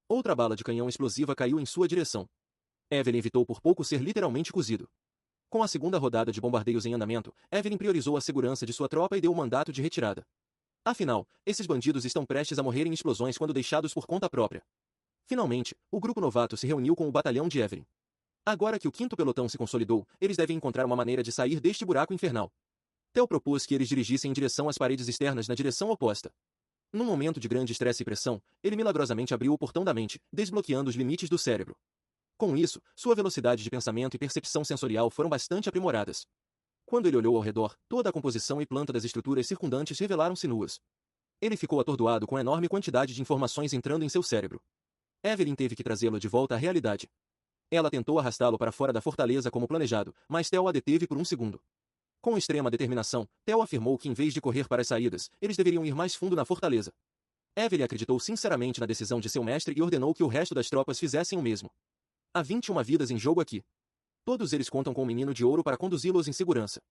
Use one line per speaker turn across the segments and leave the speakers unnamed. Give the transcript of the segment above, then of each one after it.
Outra bala de canhão explosiva caiu em sua direção. Evelyn evitou por pouco ser literalmente cozido. Com a segunda rodada de bombardeios em andamento, Evelyn priorizou a segurança de sua tropa e deu o mandato de retirada. Afinal, esses bandidos estão prestes a morrer em explosões quando deixados por conta própria. Finalmente, o grupo novato se reuniu com o batalhão de Evelyn. Agora que o quinto pelotão se consolidou, eles devem encontrar uma maneira de sair deste buraco infernal. Theo propôs que eles dirigissem em direção às paredes externas na direção oposta. Num momento de grande estresse e pressão, ele milagrosamente abriu o portão da mente, desbloqueando os limites do cérebro. Com isso, sua velocidade de pensamento e percepção sensorial foram bastante aprimoradas. Quando ele olhou ao redor, toda a composição e planta das estruturas circundantes revelaram-se nuas. Ele ficou atordoado com a enorme quantidade de informações entrando em seu cérebro. Evelyn teve que trazê-lo de volta à realidade. Ela tentou arrastá-lo para fora da fortaleza como planejado, mas Theo a deteve por um segundo. Com extrema determinação, Theo afirmou que em vez de correr para as saídas, eles deveriam ir mais fundo na fortaleza. Evelyn acreditou sinceramente na decisão de seu mestre e ordenou que o resto das tropas fizessem o mesmo. Há 21 vidas em jogo aqui. Todos eles contam com o menino de ouro para conduzi-los em segurança.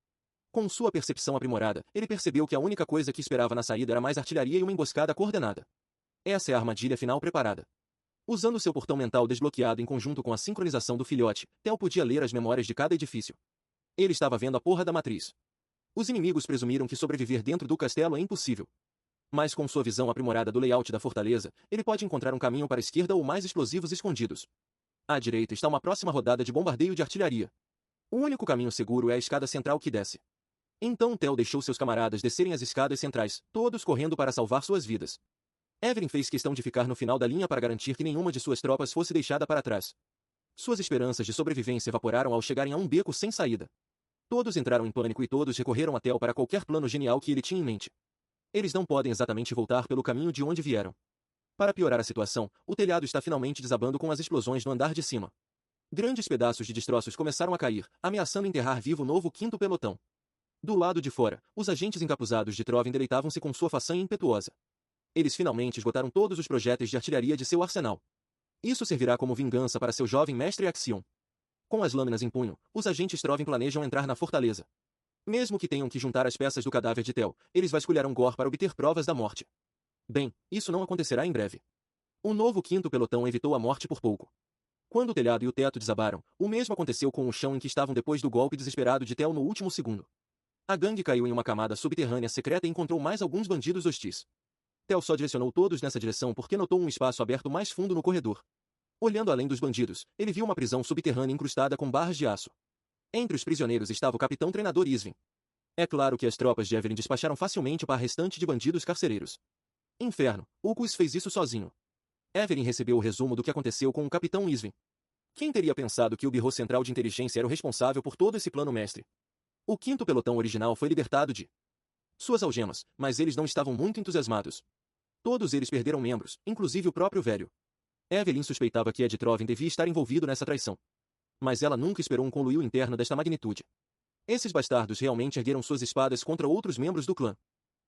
Com sua percepção aprimorada, ele percebeu que a única coisa que esperava na saída era mais artilharia e uma emboscada coordenada. Essa é a armadilha final preparada. Usando seu portão mental desbloqueado em conjunto com a sincronização do filhote, Theo podia ler as memórias de cada edifício. Ele estava vendo a porra da matriz. Os inimigos presumiram que sobreviver dentro do castelo é impossível. Mas com sua visão aprimorada do layout da fortaleza, ele pode encontrar um caminho para a esquerda ou mais explosivos escondidos. À direita está uma próxima rodada de bombardeio de artilharia. O único caminho seguro é a escada central que desce. Então Theo deixou seus camaradas descerem as escadas centrais, todos correndo para salvar suas vidas. Evelyn fez questão de ficar no final da linha para garantir que nenhuma de suas tropas fosse deixada para trás. Suas esperanças de sobrevivência evaporaram ao chegarem a um beco sem saída. Todos entraram em pânico e todos recorreram a Theo para qualquer plano genial que ele tinha em mente. Eles não podem exatamente voltar pelo caminho de onde vieram. Para piorar a situação, o telhado está finalmente desabando com as explosões no andar de cima. Grandes pedaços de destroços começaram a cair, ameaçando enterrar vivo o novo quinto pelotão. Do lado de fora, os agentes encapuzados de Troven deleitavam-se com sua façanha impetuosa. Eles finalmente esgotaram todos os projéteis de artilharia de seu arsenal. Isso servirá como vingança para seu jovem mestre Axion. Com as lâminas em punho, os agentes Troven planejam entrar na fortaleza. Mesmo que tenham que juntar as peças do cadáver de Theo, eles vasculharão Gor para obter provas da morte. Bem, isso não acontecerá em breve. O novo quinto pelotão evitou a morte por pouco. Quando o telhado e o teto desabaram, o mesmo aconteceu com o chão em que estavam depois do golpe desesperado de Theo no último segundo. A gangue caiu em uma camada subterrânea secreta e encontrou mais alguns bandidos hostis. Theo só direcionou todos nessa direção porque notou um espaço aberto mais fundo no corredor. Olhando além dos bandidos, ele viu uma prisão subterrânea incrustada com barras de aço. Entre os prisioneiros estava o capitão treinador Isvin. É claro que as tropas de Evelyn despacharam facilmente para a restante de bandidos carcereiros. Inferno, Ucus fez isso sozinho. Evelyn recebeu o resumo do que aconteceu com o capitão Isvin. Quem teria pensado que o Bureau Central de Inteligência era o responsável por todo esse plano mestre? O quinto pelotão original foi libertado de suas algemas, mas eles não estavam muito entusiasmados. Todos eles perderam membros, inclusive o próprio velho. Evelyn suspeitava que Ed Troven devia estar envolvido nessa traição. Mas ela nunca esperou um conluio interno desta magnitude. Esses bastardos realmente ergueram suas espadas contra outros membros do clã.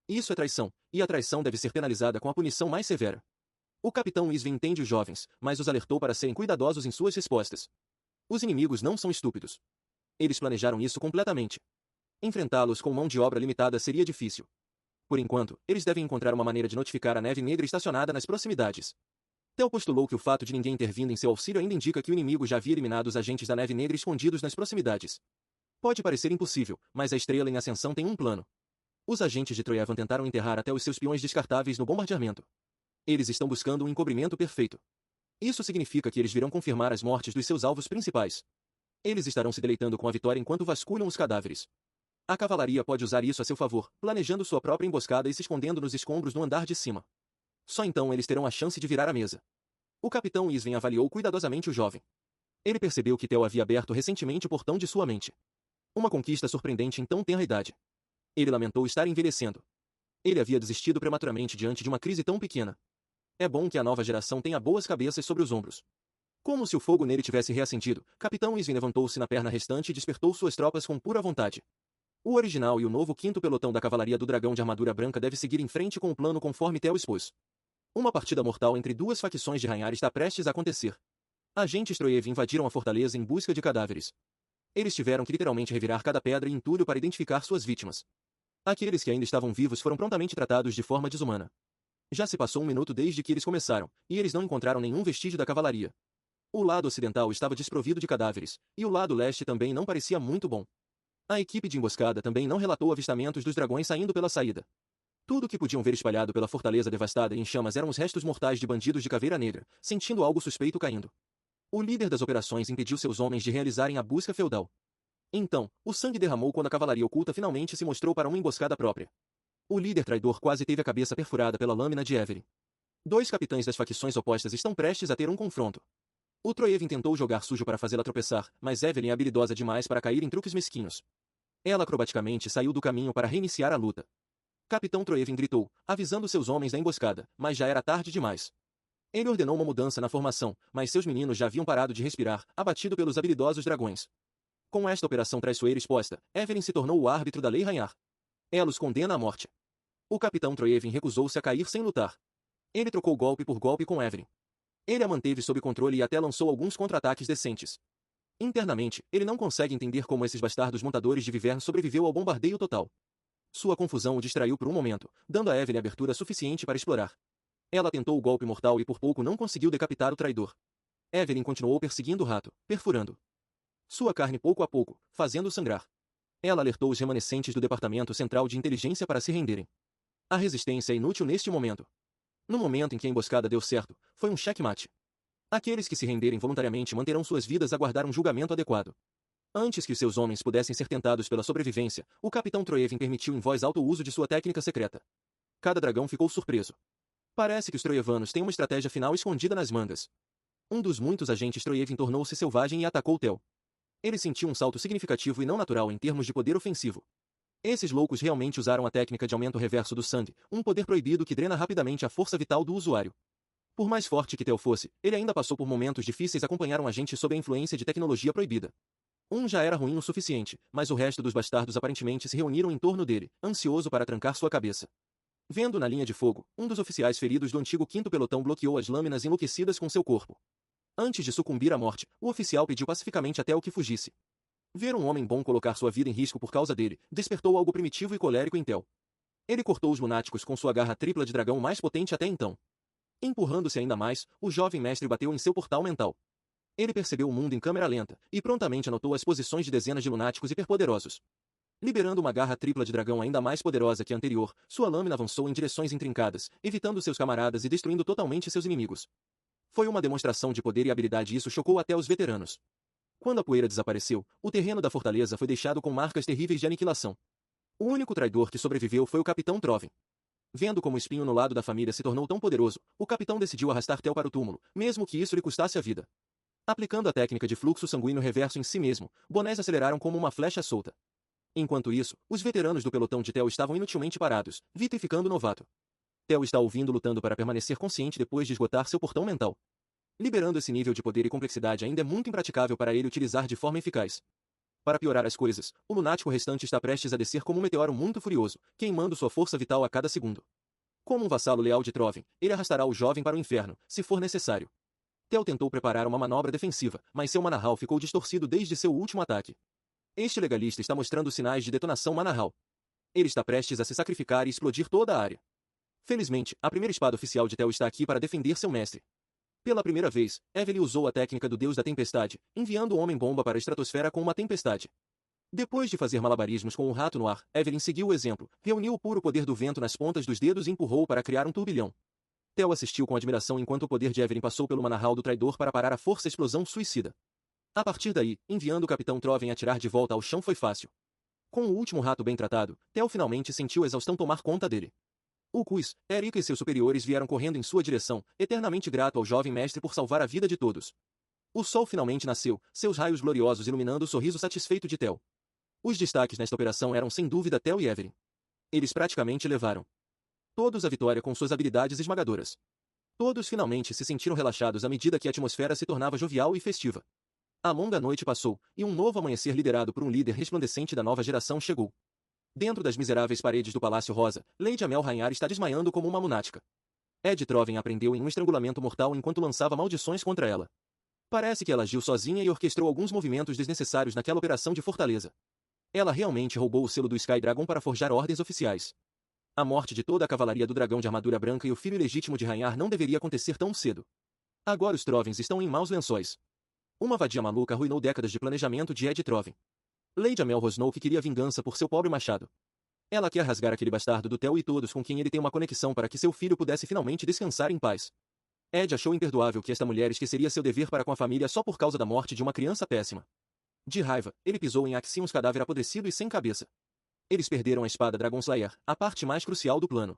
Isso é traição, e a traição deve ser penalizada com a punição mais severa. O capitão Isvin entende os jovens, mas os alertou para serem cuidadosos em suas respostas. Os inimigos não são estúpidos. Eles planejaram isso completamente. Enfrentá-los com mão de obra limitada seria difícil. Por enquanto, eles devem encontrar uma maneira de notificar a neve negra estacionada nas proximidades. Theo postulou que o fato de ninguém ter vindo em seu auxílio ainda indica que o inimigo já havia eliminado os agentes da neve negra escondidos nas proximidades. Pode parecer impossível, mas a estrela em ascensão tem um plano. Os agentes de Troyavan tentaram enterrar até os seus peões descartáveis no bombardeamento. Eles estão buscando um encobrimento perfeito. Isso significa que eles virão confirmar as mortes dos seus alvos principais. Eles estarão se deleitando com a vitória enquanto vasculham os cadáveres. A cavalaria pode usar isso a seu favor, planejando sua própria emboscada e se escondendo nos escombros no andar de cima. Só então eles terão a chance de virar a mesa. O capitão Isvin avaliou cuidadosamente o jovem. Ele percebeu que Theo havia aberto recentemente o portão de sua mente. Uma conquista surpreendente em tão tenra idade. Ele lamentou estar envelhecendo. Ele havia desistido prematuramente diante de uma crise tão pequena. É bom que a nova geração tenha boas cabeças sobre os ombros. Como se o fogo nele tivesse reacendido, capitão Isvin levantou-se na perna restante e despertou suas tropas com pura vontade. O original e o novo quinto pelotão da cavalaria do dragão de armadura branca deve seguir em frente com o plano conforme Theo expôs. Uma partida mortal entre duas facções de Rhaenyra está prestes a acontecer. Agentes Troiev invadiram a fortaleza em busca de cadáveres. Eles tiveram que literalmente revirar cada pedra e entulho para identificar suas vítimas. Aqueles que ainda estavam vivos foram prontamente tratados de forma desumana. Já se passou um minuto desde que eles começaram, e eles não encontraram nenhum vestígio da cavalaria. O lado ocidental estava desprovido de cadáveres, e o lado leste também não parecia muito bom. A equipe de emboscada também não relatou avistamentos dos dragões saindo pela saída. Tudo o que podiam ver espalhado pela fortaleza devastada e em chamas eram os restos mortais de bandidos de Caveira Negra, sentindo algo suspeito caindo. O líder das operações impediu seus homens de realizarem a busca feudal. Então, o sangue derramou quando a cavalaria oculta finalmente se mostrou para uma emboscada própria. O líder traidor quase teve a cabeça perfurada pela lâmina de Evelyn. Dois capitães das facções opostas estão prestes a ter um confronto. O Troevin tentou jogar sujo para fazê-la tropeçar, mas Evelyn é habilidosa demais para cair em truques mesquinhos. Ela acrobaticamente saiu do caminho para reiniciar a luta. Capitão Troevin gritou, avisando seus homens da emboscada, mas já era tarde demais. Ele ordenou uma mudança na formação, mas seus meninos já haviam parado de respirar, abatido pelos habilidosos dragões. Com esta operação traiçoeira exposta, Evelyn se tornou o árbitro da lei Rainar. Ela os condena à morte. O capitão Troevin recusou-se a cair sem lutar. Ele trocou golpe por golpe com Evelyn. Ele a manteve sob controle e até lançou alguns contra-ataques decentes. Internamente, ele não consegue entender como esses bastardos montadores de Vivern sobreviveu ao bombardeio total. Sua confusão o distraiu por um momento, dando a Evelyn abertura suficiente para explorar. Ela tentou o golpe mortal e por pouco não conseguiu decapitar o traidor. Evelyn continuou perseguindo o rato, perfurando sua carne pouco a pouco, fazendo sangrar. Ela alertou os remanescentes do Departamento Central de Inteligência para se renderem. A resistência é inútil neste momento. No momento em que a emboscada deu certo, foi um checkmate. Aqueles que se renderem voluntariamente manterão suas vidas a guardar um julgamento adequado. Antes que os seus homens pudessem ser tentados pela sobrevivência, o capitão Troevin permitiu em voz alta o uso de sua técnica secreta. Cada dragão ficou surpreso. Parece que os troievanos têm uma estratégia final escondida nas mangas. Um dos muitos agentes Troevin tornou-se selvagem e atacou Tel. Ele sentiu um salto significativo e não natural em termos de poder ofensivo. Esses loucos realmente usaram a técnica de aumento reverso do Sand, um poder proibido que drena rapidamente a força vital do usuário. Por mais forte que Tel fosse, ele ainda passou por momentos difíceis acompanhar um agente sob a influência de tecnologia proibida. Um já era ruim o suficiente, mas o resto dos bastardos aparentemente se reuniram em torno dele, ansioso para trancar sua cabeça. Vendo na linha de fogo, um dos oficiais feridos do antigo 5º pelotão bloqueou as lâminas enlouquecidas com seu corpo. Antes de sucumbir à morte, o oficial pediu pacificamente até o que fugisse. Ver um homem bom colocar sua vida em risco por causa dele, despertou algo primitivo e colérico em Tel. Ele cortou os lunáticos com sua garra tripla de dragão mais potente até então. Empurrando-se ainda mais, o jovem mestre bateu em seu portal mental. Ele percebeu o mundo em câmera lenta, e prontamente anotou as posições de dezenas de lunáticos hiperpoderosos. Liberando uma garra tripla de dragão ainda mais poderosa que a anterior, sua lâmina avançou em direções intrincadas, evitando seus camaradas e destruindo totalmente seus inimigos. Foi uma demonstração de poder e habilidade e isso chocou até os veteranos. Quando a poeira desapareceu, o terreno da fortaleza foi deixado com marcas terríveis de aniquilação. O único traidor que sobreviveu foi o capitão Troven. Vendo como o espinho no lado da família se tornou tão poderoso, o capitão decidiu arrastar Tel para o túmulo, mesmo que isso lhe custasse a vida. Aplicando a técnica de fluxo sanguíneo reverso em si mesmo, bonés aceleraram como uma flecha solta. Enquanto isso, os veteranos do pelotão de Tel estavam inutilmente parados, vitrificando o novato. Tel está ouvindo lutando para permanecer consciente depois de esgotar seu portão mental. Liberando esse nível de poder e complexidade ainda é muito impraticável para ele utilizar de forma eficaz. Para piorar as coisas, o lunático restante está prestes a descer como um meteoro muito furioso, queimando sua força vital a cada segundo. Como um vassalo leal de Troven, ele arrastará o jovem para o inferno, se for necessário. Tel tentou preparar uma manobra defensiva, mas seu Manahal ficou distorcido desde seu último ataque. Este legalista está mostrando sinais de detonação Manahal. Ele está prestes a se sacrificar e explodir toda a área. Felizmente, a primeira espada oficial de Tel está aqui para defender seu mestre. Pela primeira vez, Evelyn usou a técnica do Deus da Tempestade, enviando o Homem-Bomba para a estratosfera com uma tempestade. Depois de fazer malabarismos com o rato no ar, Evelyn seguiu o exemplo, reuniu o puro poder do vento nas pontas dos dedos e empurrou para criar um turbilhão. Tel assistiu com admiração enquanto o poder de Evelyn passou pelo Manahal do traidor para parar a força explosão suicida. A partir daí, enviando o Capitão Troven a atirar de volta ao chão foi fácil. Com o último rato bem tratado, Tel finalmente sentiu a exaustão tomar conta dele. O Cus, Erika e seus superiores vieram correndo em sua direção, eternamente grato ao jovem mestre por salvar a vida de todos. O sol finalmente nasceu, seus raios gloriosos iluminando o sorriso satisfeito de Tel. Os destaques nesta operação eram sem dúvida Tel e Evelyn. Eles praticamente levaram todos a vitória com suas habilidades esmagadoras. Todos finalmente se sentiram relaxados à medida que a atmosfera se tornava jovial e festiva. A longa noite passou, e um novo amanhecer liderado por um líder resplandecente da nova geração chegou. Dentro das miseráveis paredes do Palácio Rosa, Lady Amel Rhaenyra está desmaiando como uma lunática. Ed Troven a prendeu em um estrangulamento mortal enquanto lançava maldições contra ela. Parece que ela agiu sozinha e orquestrou alguns movimentos desnecessários naquela operação de fortaleza. Ela realmente roubou o selo do Sky Dragon para forjar ordens oficiais. A morte de toda a cavalaria do dragão de armadura branca e o filho ilegítimo de Rhaenyra não deveria acontecer tão cedo. Agora os Trovens estão em maus lençóis. Uma vadia maluca arruinou décadas de planejamento de Ed Troven. Lady Amel rosnou que queria vingança por seu pobre machado. Ela quer rasgar aquele bastardo do Theo e todos com quem ele tem uma conexão para que seu filho pudesse finalmente descansar em paz. Ed achou imperdoável que esta mulher esqueceria seu dever para com a família só por causa da morte de uma criança péssima. De raiva, ele pisou em Axions cadáver apodrecido e sem cabeça. Eles perderam a espada Dragonslayer, a parte mais crucial do plano.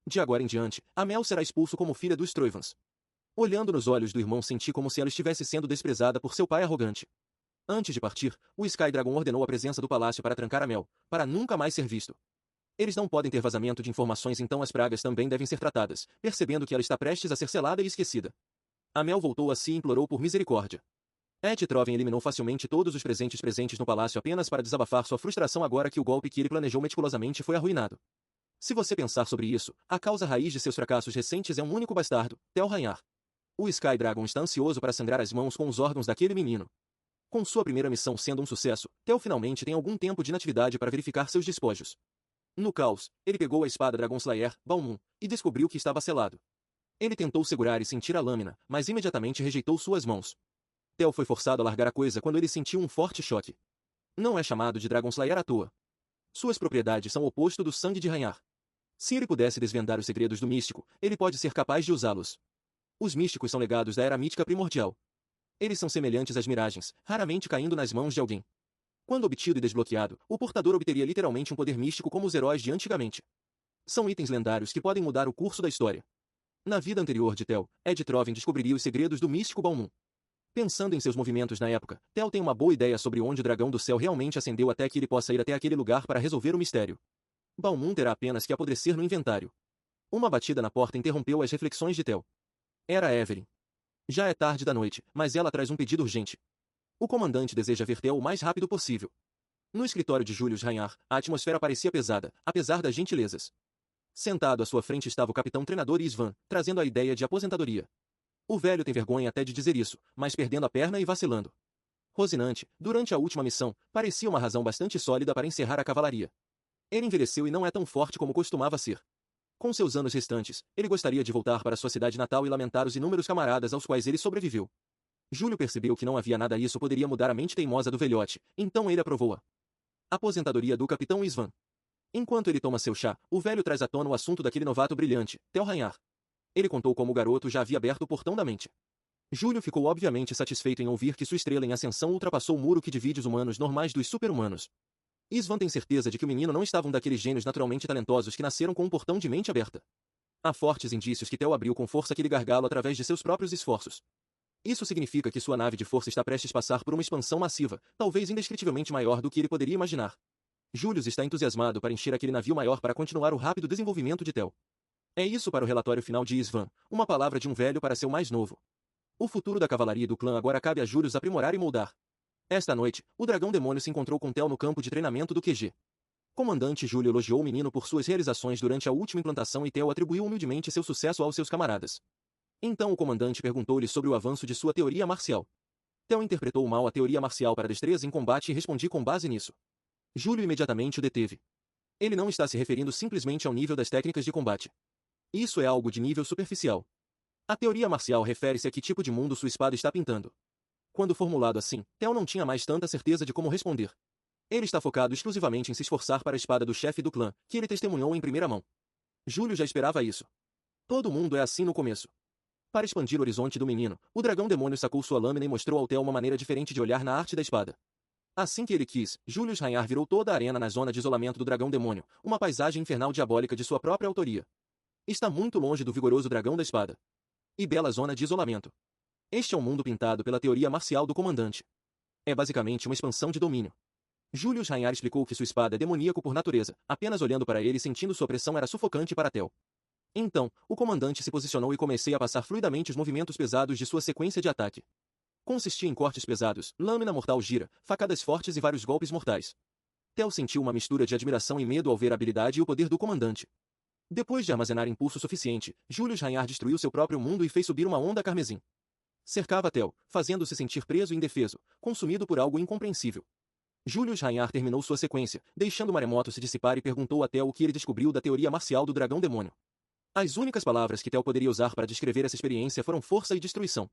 De agora em diante, Amel será expulso como filha dos Troivans. Olhando nos olhos do irmão, senti como se ela estivesse sendo desprezada por seu pai arrogante. Antes de partir, o Sky Dragon ordenou a presença do palácio para trancar Amel, para nunca mais ser visto. Eles não podem ter vazamento de informações, então as pragas também devem ser tratadas, percebendo que ela está prestes a ser selada e esquecida. Amel voltou a si e implorou por misericórdia. Ed Troven eliminou facilmente todos os presentes no palácio apenas para desabafar sua frustração agora que o golpe que ele planejou meticulosamente foi arruinado. Se você pensar sobre isso, a causa raiz de seus fracassos recentes é um único bastardo, Theo Rhaenyra. O Sky Dragon está ansioso para sangrar as mãos com os órgãos daquele menino. Com sua primeira missão sendo um sucesso, Theo finalmente tem algum tempo de inatividade para verificar seus despojos. No caos, ele pegou a espada Dragonslayer, Balmung, e descobriu que estava selado. Ele tentou segurar e sentir a lâmina, mas imediatamente rejeitou suas mãos. Theo foi forçado a largar a coisa quando ele sentiu um forte choque. Não é chamado de Dragonslayer à toa. Suas propriedades são o oposto do sangue de Rhaenyra. Se ele pudesse desvendar os segredos do místico, ele pode ser capaz de usá-los. Os místicos são legados da era mítica primordial. Eles são semelhantes às miragens, raramente caindo nas mãos de alguém. Quando obtido e desbloqueado, o portador obteria literalmente um poder místico como os heróis de antigamente. São itens lendários que podem mudar o curso da história. Na vida anterior de Theo, Ed Troven descobriria os segredos do místico Balmung. Pensando em seus movimentos na época, Theo tem uma boa ideia sobre onde o dragão do céu realmente ascendeu até que ele possa ir até aquele lugar para resolver o mistério. Balmung terá apenas que apodrecer no inventário. Uma batida na porta interrompeu as reflexões de Theo. Era Evelyn. Já é tarde da noite, mas ela traz um pedido urgente. O comandante deseja ver Theo o mais rápido possível. No escritório de Julius Rhaenyra, a atmosfera parecia pesada, apesar das gentilezas. Sentado à sua frente estava o capitão treinador Isvan, trazendo a ideia de aposentadoria. O velho tem vergonha até de dizer isso, mas perdendo a perna e vacilando. Rosinante, durante a última missão, parecia uma razão bastante sólida para encerrar a cavalaria. Ele envelheceu e não é tão forte como costumava ser. Com seus anos restantes, ele gostaria de voltar para sua cidade natal e lamentar os inúmeros camaradas aos quais ele sobreviveu. Júlio percebeu que não havia nada, e isso poderia mudar a mente teimosa do velhote, então ele aprovou-a. Aposentadoria do capitão Isvan. Enquanto ele toma seu chá, o velho traz à tona o assunto daquele novato brilhante, Theo Rhaenyra. Ele contou como o garoto já havia aberto o portão da mente. Júlio ficou obviamente satisfeito em ouvir que sua estrela em ascensão ultrapassou o muro que divide os humanos normais dos super-humanos. Isvan tem certeza de que o menino não estava um daqueles gênios naturalmente talentosos que nasceram com um portão de mente aberta. Há fortes indícios que Theo abriu com força aquele gargalo através de seus próprios esforços. Isso significa que sua nave de força está prestes a passar por uma expansão massiva, talvez indescritivelmente maior do que ele poderia imaginar. Julius está entusiasmado para encher aquele navio maior para continuar o rápido desenvolvimento de Theo. É isso para o relatório final de Isvan, uma palavra de um velho para seu mais novo. O futuro da cavalaria e do clã agora cabe a Julius aprimorar e moldar. Esta noite, o dragão demônio se encontrou com Theo no campo de treinamento do QG. Comandante Júlio elogiou o menino por suas realizações durante a última implantação e Theo atribuiu humildemente seu sucesso aos seus camaradas. Então o comandante perguntou-lhe sobre o avanço de sua teoria marcial. Theo interpretou mal a teoria marcial para destreza em combate e respondi com base nisso. Júlio imediatamente o deteve. Ele não está se referindo simplesmente ao nível das técnicas de combate. Isso é algo de nível superficial. A teoria marcial refere-se a que tipo de mundo sua espada está pintando. Quando formulado assim, Theo não tinha mais tanta certeza de como responder. Ele está focado exclusivamente em se esforçar para a espada do chefe do clã, que ele testemunhou em primeira mão. Júlio já esperava isso. Todo mundo é assim no começo. Para expandir o horizonte do menino, o dragão demônio sacou sua lâmina e mostrou ao Theo uma maneira diferente de olhar na arte da espada. Assim que ele quis, Julius Rhaenyra virou toda a arena na zona de isolamento do dragão demônio, uma paisagem infernal diabólica de sua própria autoria. Está muito longe do vigoroso dragão da espada. E bela zona de isolamento. Este é um mundo pintado pela teoria marcial do comandante. É basicamente uma expansão de domínio. Julius Rhaenyra explicou que sua espada é demoníaco por natureza, apenas olhando para ele e sentindo sua pressão era sufocante para Theo. Então, o comandante se posicionou e comecei a passar fluidamente os movimentos pesados de sua sequência de ataque. Consistia em cortes pesados, lâmina mortal gira, facadas fortes e vários golpes mortais. Theo sentiu uma mistura de admiração e medo ao ver a habilidade e o poder do comandante. Depois de armazenar impulso suficiente, Julius Rhaenyra destruiu seu próprio mundo e fez subir uma onda carmesim. Cercava Theo, fazendo-se sentir preso e indefeso, consumido por algo incompreensível. Julius Reinhard terminou sua sequência, deixando o maremoto se dissipar e perguntou a Theo o que ele descobriu da teoria marcial do dragão demônio. As únicas palavras que Theo poderia usar para descrever essa experiência foram força e destruição.